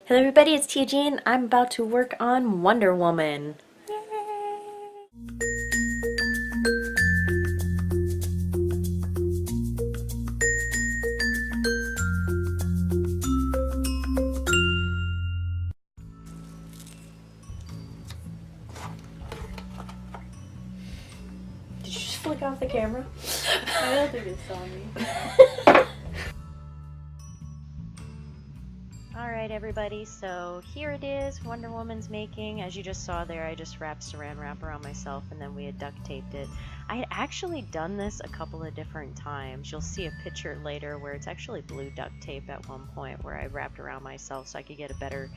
Hello everybody, it's TeeaJeanne. I'm about to work on Wonder Woman. Did you just flick off the camera? I don't think it saw me. Alright everybody, so here it is, Wonder Woman's making. As you just saw there, I just wrapped saran wrap around myself and then we had duct taped it. I had actually done this a couple of different times. You'll see a picture later where it's actually blue duct tape at one point where I wrapped around myself so I could get a better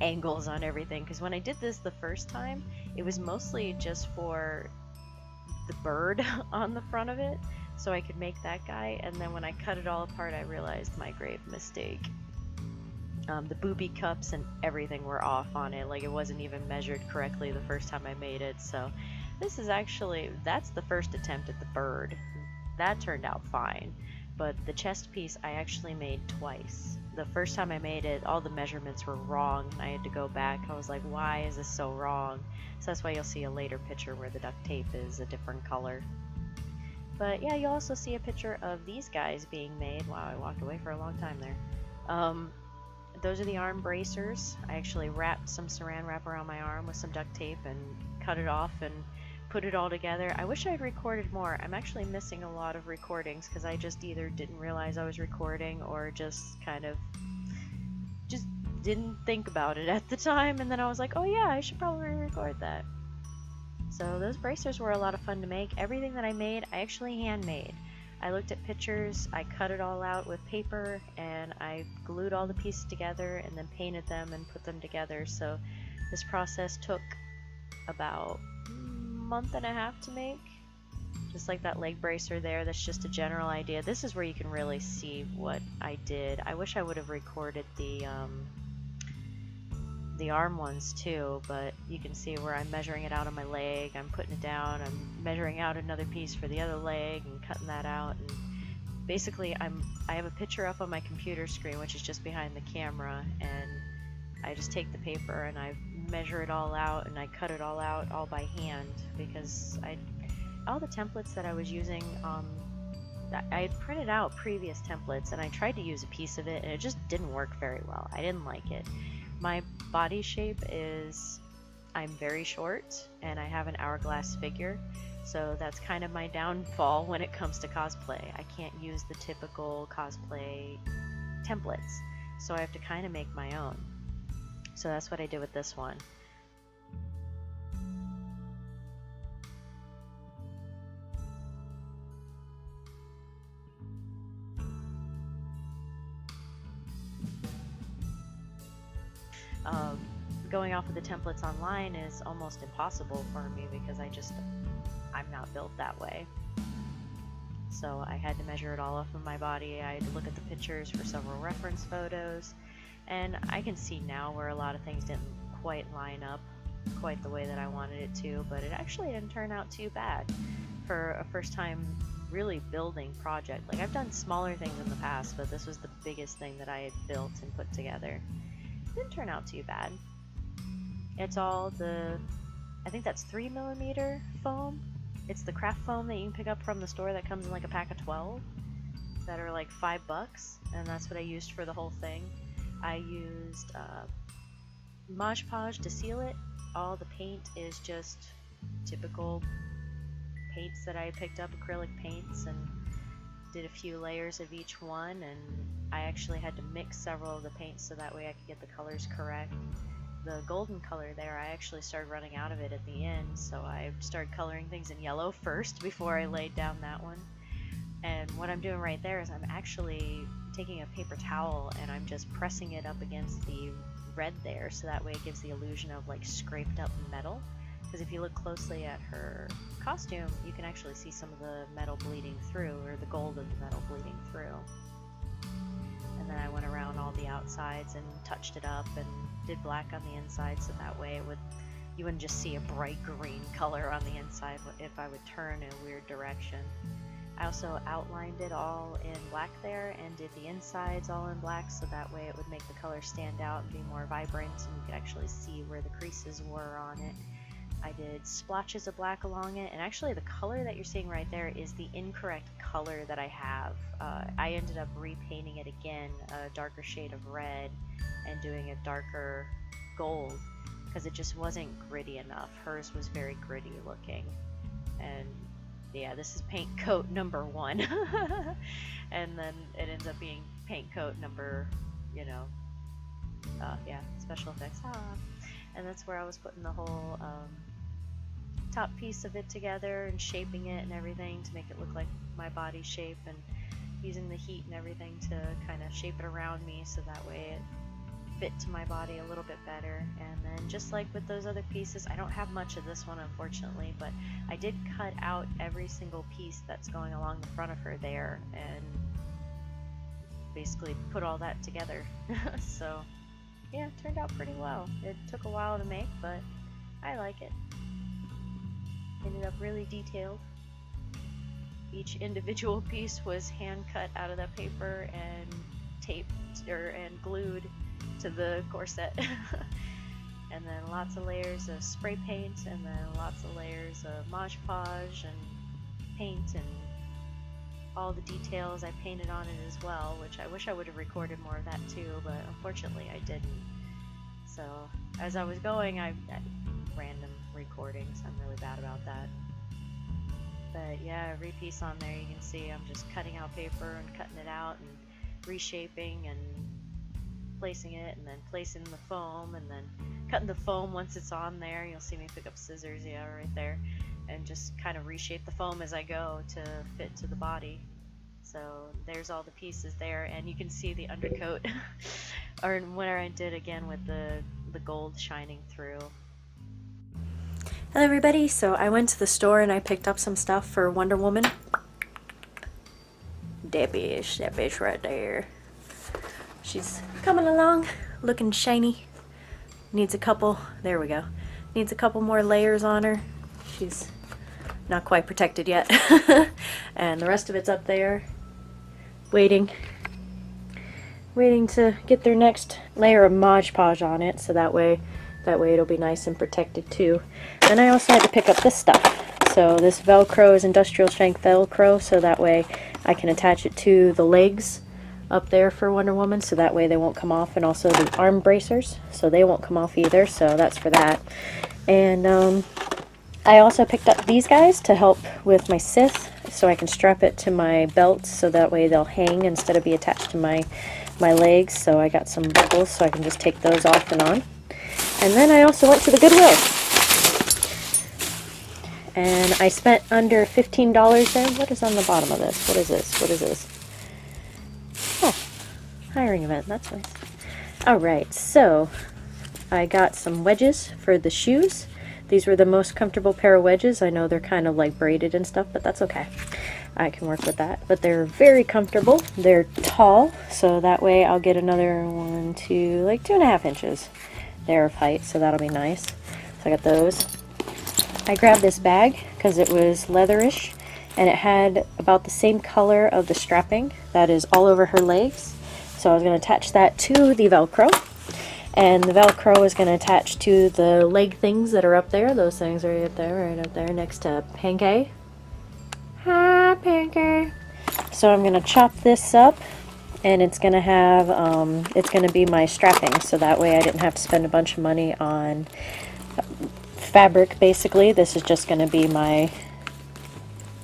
angles on everything. Because when I did this the first time, it was mostly just for the bird on the front of it, so I could make that guy, and then when I cut it all apart I realized my grave mistake. The booby cups and everything were off on it, like it wasn't even measured correctly the first time I made it. So this is actually, that's the first attempt at the bird. That turned out fine, but the chest piece I actually made twice. The first time I made it, all the measurements were wrong. I had to go back. I was like, why is this so wrong? So that's why you'll see a later picture where the duct tape is a different color. But yeah, you'll also see a picture of these guys being made. Wow, I walked away for a long time there. Those are the arm bracers. I actually wrapped some saran wrap around my arm with some duct tape and cut it off and put it all together. I wish I had recorded more. I'm actually missing a lot of recordings because I just either didn't realize I was recording or just kind of just didn't think about it at the time, and then I was like, oh yeah, I should probably record that. So those bracers were a lot of fun to make. Everything that I made, I actually handmade. I looked at pictures, I cut it all out with paper, and I glued all the pieces together and then painted them and put them together. So this process took about a month and a half to make. Just like that leg bracer there, that's just a general idea. This is where you can really see what I did. I wish I would have recorded the arm ones too, but you can see where I'm measuring it out on my leg, I'm putting it down, I'm measuring out another piece for the other leg and cutting that out, and basically I have a picture up on my computer screen which is just behind the camera, and I just take the paper and I measure it all out and I cut it all out all by hand, because all the templates that I was using, I had printed out previous templates and I tried to use a piece of it and it just didn't work very well. I didn't like it. My body shape is, I'm very short and I have an hourglass figure, so that's kind of my downfall when it comes to cosplay. I can't use the typical cosplay templates, so I have to kind of make my own. So that's what I did with this one. Going off of the templates online is almost impossible for me because I'm not built that way. So I had to measure it all off of my body. I had to look at the pictures for several reference photos, and I can see now where a lot of things didn't quite line up quite the way that I wanted it to, but it actually didn't turn out too bad for a first time really building project. Like, I've done smaller things in the past, but this was the biggest thing that I had built and put together. It didn't turn out too bad. It's all I think that's 3mm foam. It's the craft foam that you can pick up from the store that comes in like a pack of 12 that are like $5, and that's what I used for the whole thing. I used Mod Podge to seal it. All the paint is just typical paints that I picked up, acrylic paints, and did a few layers of each one, and I actually had to mix several of the paints so that way I could get the colors correct. The golden color there, I actually started running out of it at the end, so I started coloring things in yellow first before I laid down that one. And what I'm doing right there is I'm actually taking a paper towel and I'm just pressing it up against the red there, so that way it gives the illusion of like scraped up metal. Because if you look closely at her costume, you can actually see some of the metal bleeding through, or the gold of the metal bleeding through. And then I went around all the outsides and touched it up and did black on the inside, so that way you wouldn't just see a bright green color on the inside if I would turn in a weird direction. I also outlined it all in black there and did the insides all in black, so that way it would make the color stand out and be more vibrant and you could actually see where the creases were on it. I did splotches of black along it, and actually the color that you're seeing right there is the incorrect color that I have. I ended up repainting it again, a darker shade of red, and doing a darker gold, because it just wasn't gritty enough. Hers was very gritty looking. And yeah, this is paint coat number 1. And then it ends up being paint coat number, yeah, special effects. And that's where I was putting the whole top piece of it together and shaping it and everything to make it look like my body shape, and using the heat and everything to kind of shape it around me so that way it fit to my body a little bit better. And then just like with those other pieces, I don't have much of this one unfortunately, but I did cut out every single piece that's going along the front of her there and basically put all that together. So yeah, it turned out pretty well. It took a while to make, but I like it. Ended up really detailed. Each individual piece was hand cut out of that paper and taped and glued to the corset. And then lots of layers of spray paint, and then lots of layers of Mod Podge and paint, and all the details I painted on it as well, which I wish I would have recorded more of that too, but unfortunately I didn't. So as I was going, I random recordings. I'm really bad about that. But yeah, every piece on there you can see I'm just cutting out paper and cutting it out and reshaping and placing it, and then placing the foam, and then cutting the foam once it's on there. You'll see me pick up scissors, yeah, right there, and just kind of reshape the foam as I go to fit to the body. So there's all the pieces there, and you can see the undercoat or where I did again with the gold shining through. Hello everybody, so I went to the store and I picked up some stuff for Wonder Woman. That bitch right there. She's coming along, looking shiny. Needs a couple, there we go. Needs a couple more layers on her. She's not quite protected yet. And the rest of it's up there, waiting to get their next layer of Mod Podge on it, so that way it'll be nice and protected too. Then I also had to pick up this stuff. So this Velcro is industrial strength Velcro, so that way I can attach it to the legs up there for Wonder Woman, so that way they won't come off, and also the arm bracers, so they won't come off either, so that's for that. And I also picked up these guys to help with my Sith, so I can strap it to my belt, so that way they'll hang instead of be attached to my legs. So I got some buckles so I can just take those off and on. And then I also went to the Goodwill, and I spent under $15 there. What is on the bottom of this? What is this? What is this? Oh, hiring event. That's nice. Alright, so I got some wedges for the shoes. These were the most comfortable pair of wedges. I know they're kind of like braided and stuff, but that's okay. I can work with that. But they're very comfortable. They're tall, so that way I'll get another 1, 2, like 2.5 inches there of height, so that'll be nice. So I got those. I grabbed this bag because it was leatherish, and it had about the same color of the strapping that is all over her legs. So I was going to attach that to the Velcro, and the Velcro is going to attach to the leg things that are up there. Those things are right up there next to Pancake. Hi, Pancake. So I'm going to chop this up, and it's going to have, it's going to be my strapping, so that way I didn't have to spend a bunch of money on fabric, basically. This is just going to be my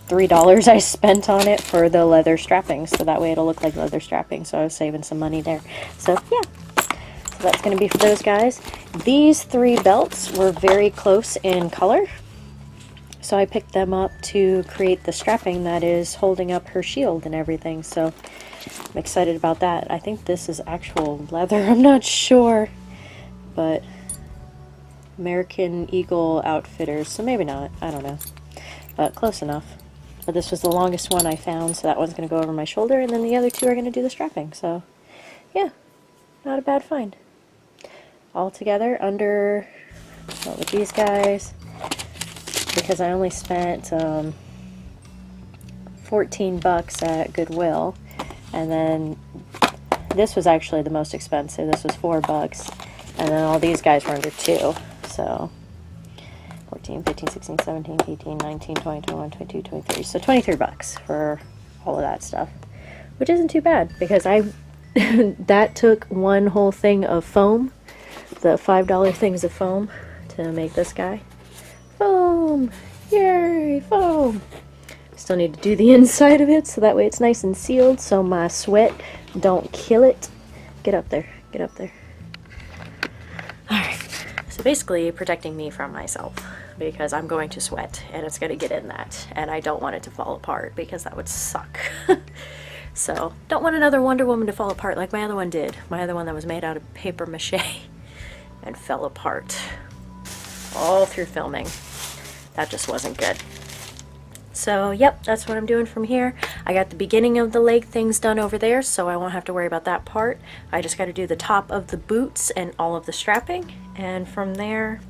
$3 I spent on it for the leather strapping, so that way it'll look like leather strapping, so I was saving some money there. So yeah, so that's going to be for those guys. These 3 belts were very close in color, so I picked them up to create the strapping that is holding up her shield and everything, so I'm excited about that. I think this is actual leather, I'm not sure, but American Eagle Outfitters, so maybe not, I don't know, but close enough. But this was the longest one I found, so that one's going to go over my shoulder, and then the other 2 are going to do the strapping, so yeah, not a bad find. All together under, well, with these guys, because I only spent 14 bucks at Goodwill. And then this was actually the most expensive. This was 4 bucks. And then all these guys were under 2. So 14, 15, 16, 17, 18, 19, 20, 21, 22, 23. So 23 bucks for all of that stuff. Which isn't too bad because that took one whole thing of foam. The $5 things of foam to make this guy. Foam! Yay! Foam! Still need to do the inside of it so that way it's nice and sealed so my sweat don't kill it. Get up there. Get up there. Alright. So basically protecting me from myself because I'm going to sweat and it's going to get in that and I don't want it to fall apart because that would suck. So don't want another Wonder Woman to fall apart like my other one did. My other one that was made out of paper mache and fell apart all through filming. That just wasn't good. So, yep, that's what I'm doing from here. I got the beginning of the leg things done over there, so I won't have to worry about that part. I just got to do the top of the boots and all of the strapping, and from there,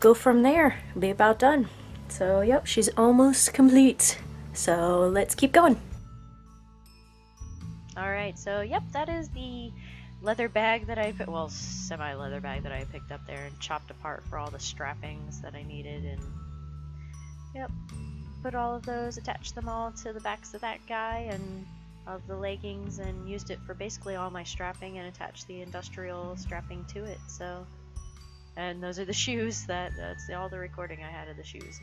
go from there. Be about done. So, yep, she's almost complete. So, let's keep going. Alright, so yep, that is the leather bag that I put, well, semi-leather bag that I picked up there and chopped apart for all the strappings that I needed, and yep, put all of those, attached them all to the backs of that guy and of the leggings, and used it for basically all my strapping and attached the industrial strapping to it. So, and those are the shoes. That's all the recording I had of the shoes.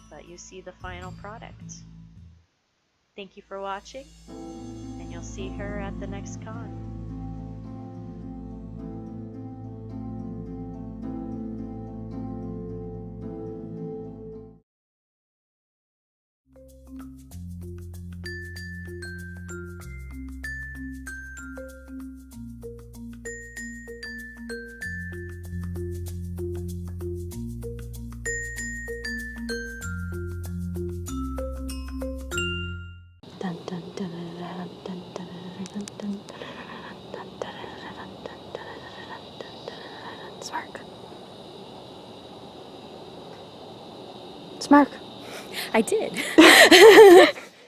But you see the final product. Thank you for watching, and you'll see her at the next con. Smirk. Smirk. I did.